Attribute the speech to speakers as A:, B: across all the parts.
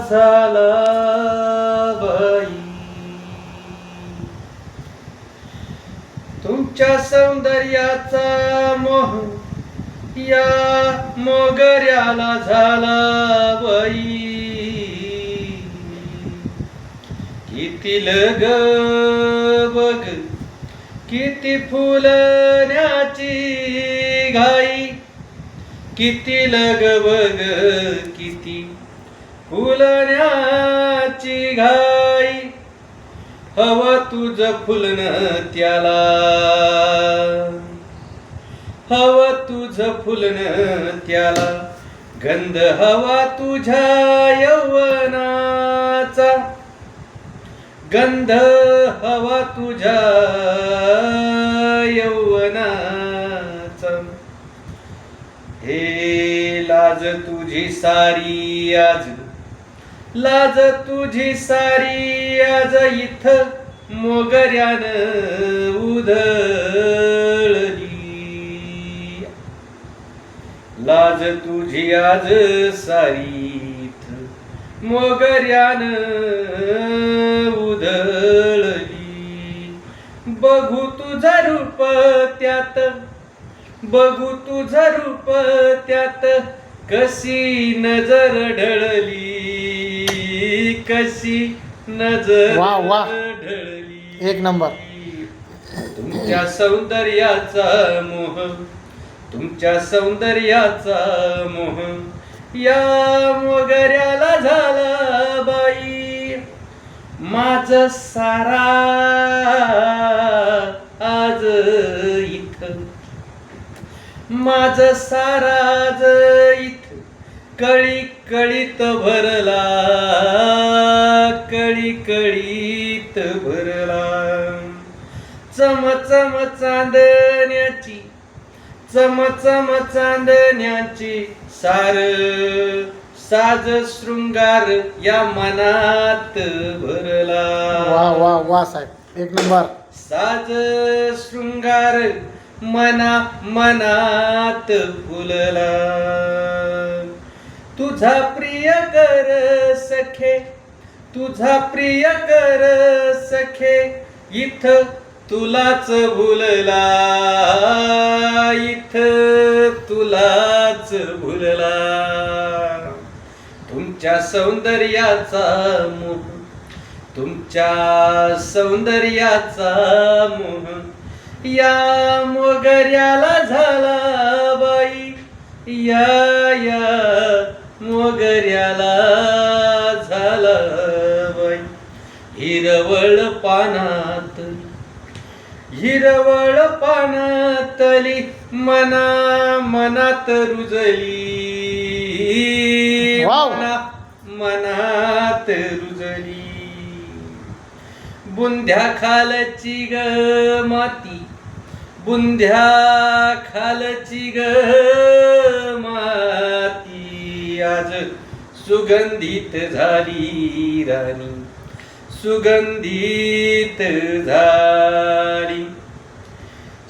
A: झाला बाई. तुमच्या सौंदर्याचा मोह या मोगऱ्याला झाला बाई. किती लग बग किती फुलण्याची घाई. किती लग बग किती फुलण्याची घाई. हवं तुझं फुलण त्याला, हवं तुझं फुलण त्याला. गंध हवा तुझ्या यौवनाचा, गंध हवा तुझ्या यौवनाचा. हे लाज तुझी सारी आज, लाज तुझी सारी आज इथं मोगऱ्यानं उधळली. लाज तुझी आज सारी इथं मोगऱ्यानं उधळली. बघू तुझं रूप त्यात, बघू तुझं रूप त्यात. कशी नजर ढळली, कशी नजर ढळली.
B: एक नंबर.
A: तुमच्या सौंदर्याचा मोह, तुमच्या सौंदर्याचा मोह या मोगऱ्याला झाला बाई. माझ सारा आज इथं, माझ सारा आज इथं कळी कळीत भरला, कळी कळीत भरला. चम चम चांदण्याची, चम चम चांदण्याची सार साज शृंगार या मनात भरला.
B: वा वा वा साहेब, एक नंबर.
A: साज शृंगार मनात फुलला. तुझा प्रिय कर सखे, तुझा प्रिय कर सखे. इथं तुलाच भुलला, इथं तुलाच भुलला. तुमच्या सौंदर्याचा मोह, तुमच्या सौंदर्याचा मोह या मोगऱ्याला झाला बाई. या मोगऱ्याला झाला बाई. हिरवळ पानात, हिरवळ पानातली मनात रुजली. मनात रुजली. बुंध्या खालची ग माती, बुंध्या खालची ग माती. आज सुगंधित झाली राणी, सुगंधित झाली.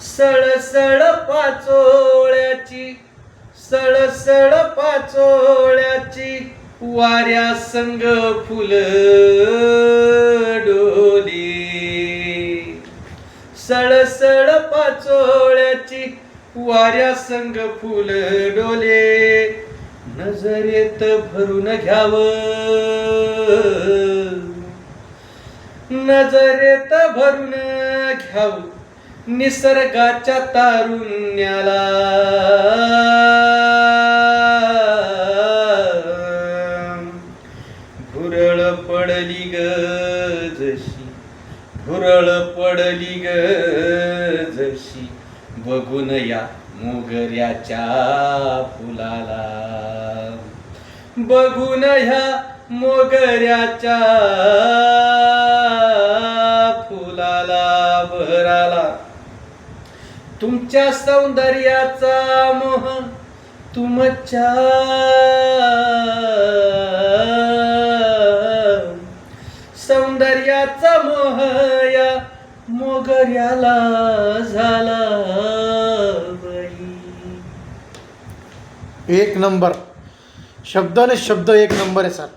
A: सळसळ पाचोळ्याची, सळसळ पाचोळ्याची. वाऱ्या संग फुल डोली. सळसळ पाचोळ्याची वाऱ्या संग फुल डोले. नजरेत भरून घ्यावं, नजरेत भरून घ्यावं निसर्गाच्या तारुण्याला. भुरळ पडली ग जशी, भुरळ पडली ग जशी. बघून या मोगऱ्याच्या फुलाला, बघून ह्या मोगऱ्याच्या फुलाला भराला. तुमच्या सौंदर्याचा मोह, तुमच्या सौंदर्याचा मोह या मोगऱ्याला झाला बाई.
B: एक नंबर. शब्दाने शब्द एक नंबर आहे सर.